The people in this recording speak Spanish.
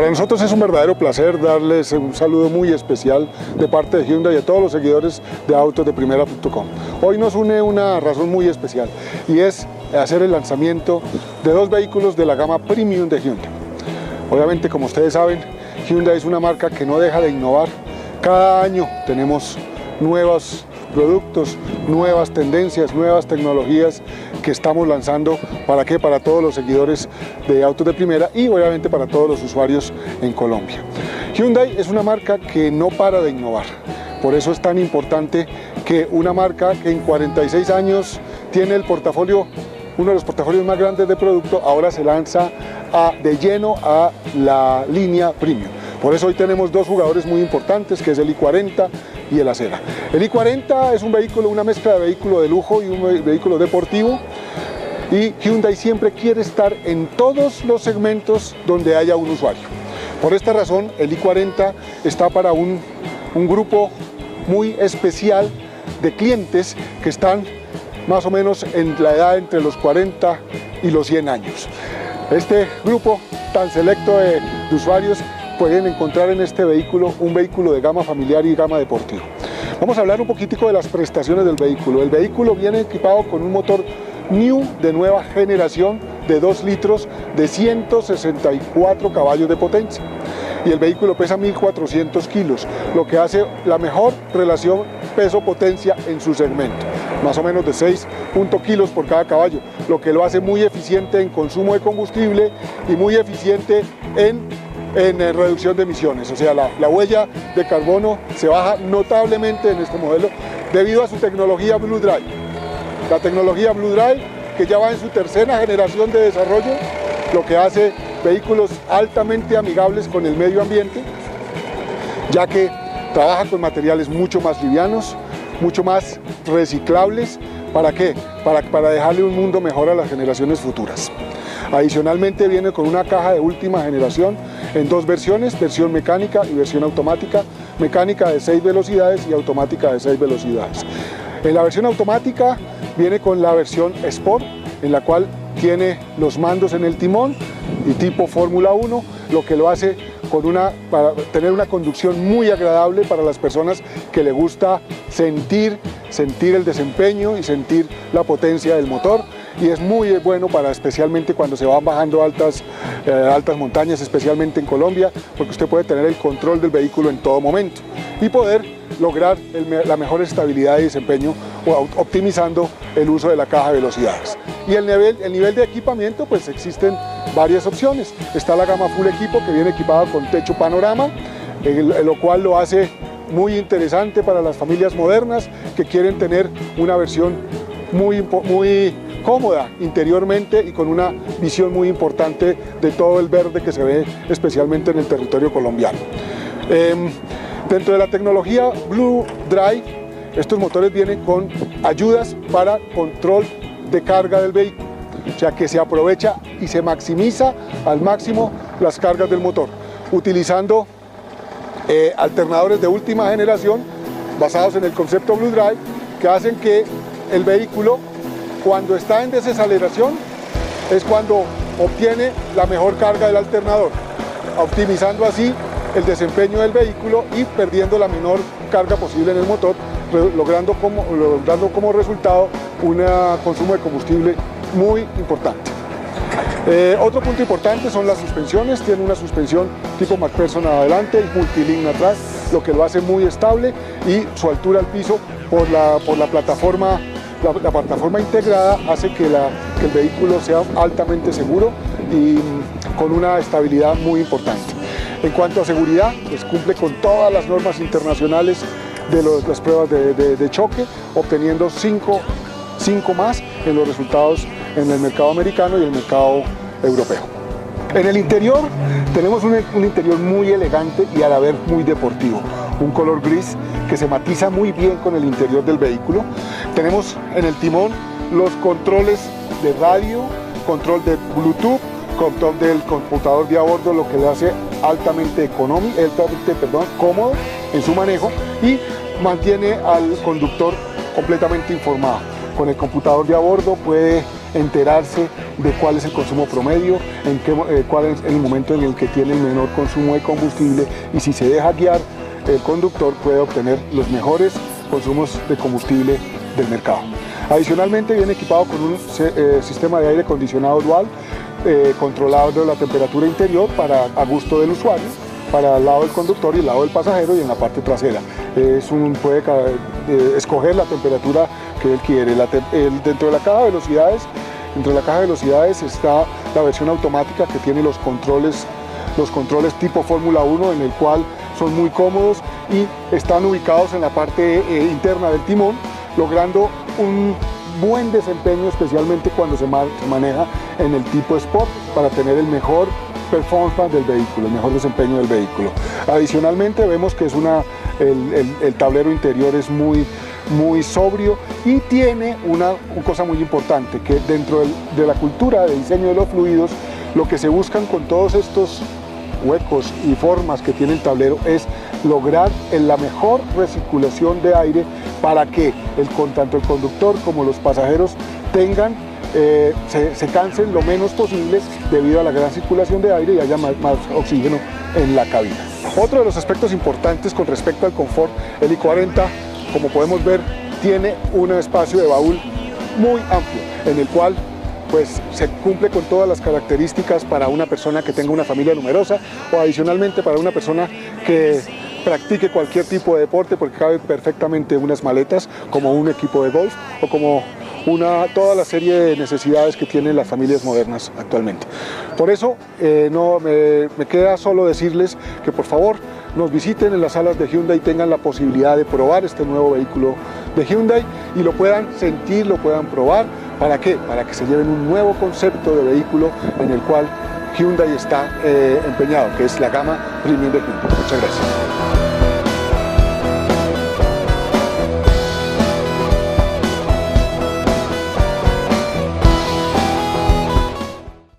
Para nosotros es un verdadero placer darles un saludo muy especial de parte de Hyundai y a todos los seguidores de autosdeprimera.com. Hoy nos une una razón muy especial y es hacer el lanzamiento de dos vehículos de la gama Premium de Hyundai. Obviamente, como ustedes saben, Hyundai es una marca que no deja de innovar. Cada año tenemos nuevos productos, nuevas tendencias, nuevas tecnologías que estamos lanzando. ¿Para qué? Para todos los seguidores de Autos de Primera y obviamente para todos los usuarios en Colombia. Hyundai es una marca que no para de innovar. Por eso es tan importante que una marca que en 46 años tiene el portafolio, uno de los portafolios más grandes de producto, ahora se lanza de lleno a la línea Premium. Por eso hoy tenemos dos jugadores muy importantes, que es el i40 y el Acera. El i40 es un vehículo, una mezcla de vehículo de lujo y un vehículo deportivo, y Hyundai siempre quiere estar en todos los segmentos donde haya un usuario. Por esta razón, el i40 está para un grupo muy especial de clientes que están más o menos en la edad entre los 40 y los 100 años. Este grupo tan selecto de usuarios pueden encontrar en este vehículo un vehículo de gama familiar y gama deportiva. Vamos a hablar un poquitico de las prestaciones del vehículo. El vehículo viene equipado con un motor New de nueva generación de 2 litros de 164 caballos de potencia. Y el vehículo pesa 1.400 kilos, lo que hace la mejor relación peso-potencia en su segmento, más o menos de 6 kilos por cada caballo, lo que lo hace muy eficiente en consumo de combustible y muy eficiente en reducción de emisiones. O sea, la huella de carbono se baja notablemente en este modelo debido a su tecnología Blue Drive. La tecnología Blue Drive, que ya va en su tercera generación de desarrollo, lo que hace vehículos altamente amigables con el medio ambiente, ya que trabaja con materiales mucho más livianos, mucho más reciclables. ¿Para qué? Para dejarle un mundo mejor a las generaciones futuras. Adicionalmente viene con una caja de última generación en dos versiones, versión mecánica y versión automática, mecánica de 6 velocidades y automática de 6 velocidades. En la versión automática viene con la versión Sport, en la cual tiene los mandos en el timón y tipo Fórmula 1, lo que lo hace para tener una conducción muy agradable para las personas que le gusta sentir el desempeño y sentir la potencia del motor. Y es muy bueno especialmente cuando se van bajando altas montañas, especialmente en Colombia, porque usted puede tener el control del vehículo en todo momento y poder lograr la mejor estabilidad y desempeño optimizando el uso de la caja de velocidades. Y el nivel de equipamiento, pues existen varias opciones. Está la gama Full Equipo, que viene equipada con techo panorama, lo cual lo hace muy interesante para las familias modernas que quieren tener una versión muy cómoda interiormente y con una visión muy importante de todo el verde que se ve especialmente en el territorio colombiano. Dentro de la tecnología Blue Drive, estos motores vienen con ayudas para control de carga del vehículo, o sea que se aprovecha y se maximiza al máximo las cargas del motor, utilizando alternadores de última generación basados en el concepto Blue Drive, que hacen que el vehículo, cuando está en desaceleración, es cuando obtiene la mejor carga del alternador, optimizando así el desempeño del vehículo y perdiendo la menor carga posible en el motor, logrando como resultado un consumo de combustible muy importante. Otro punto importante son las suspensiones. Tiene una suspensión tipo McPherson adelante y multilink atrás, lo que lo hace muy estable, y su altura al piso por la plataforma. La plataforma integrada hace que el vehículo sea altamente seguro y con una estabilidad muy importante. En cuanto a seguridad, pues cumple con todas las normas internacionales de las pruebas de choque, obteniendo 5 más en los resultados en el mercado americano y el mercado europeo. En el interior tenemos un interior muy elegante y a la vez muy deportivo, un color gris que se matiza muy bien con el interior del vehículo. Tenemos en el timón los controles de radio, control de Bluetooth, control del computador de a bordo, lo que le hace altamente cómodo en su manejo y mantiene al conductor completamente informado. Con el computador de a bordo puede enterarse de cuál es el consumo promedio, cuál es el momento en el que tiene el menor consumo de combustible, y si se deja guiar, el conductor puede obtener los mejores consumos de combustible del mercado. Adicionalmente viene equipado con un sistema de aire acondicionado dual, controlado la temperatura interior a gusto del usuario, para el lado del conductor y el lado del pasajero, y en la parte trasera. Puede escoger la temperatura que él quiere. Dentro de la caja de velocidades está la versión automática, que tiene los controles tipo Fórmula 1, en el cual son muy cómodos y están ubicados en la parte interna del timón, logrando un buen desempeño, especialmente cuando se maneja en el tipo Sport, para tener el mejor performance del vehículo, el mejor desempeño del vehículo. Adicionalmente vemos que el tablero interior es muy sobrio, y tiene una cosa muy importante, que dentro de la cultura de diseño de los fluidos, lo que se buscan con todos estos huecos y formas que tiene el tablero es lograr la mejor recirculación de aire, para que tanto el conductor como los pasajeros se cansen lo menos posible debido a la gran circulación de aire y haya más oxígeno en la cabina. Otro de los aspectos importantes con respecto al confort, el i40, como podemos ver, tiene un espacio de baúl muy amplio, en el cual pues se cumple con todas las características para una persona que tenga una familia numerosa, o adicionalmente para una persona que practique cualquier tipo de deporte, porque cabe perfectamente unas maletas, como un equipo de golf o como toda la serie de necesidades que tienen las familias modernas actualmente. Por eso no me queda solo decirles que por favor nos visiten en las salas de Hyundai y tengan la posibilidad de probar este nuevo vehículo de Hyundai y lo puedan sentir, lo puedan probar. ¿Para qué? Para que se lleven un nuevo concepto de vehículo en el cual Hyundai está empeñado, que es la gama premium de Hyundai. Muchas gracias.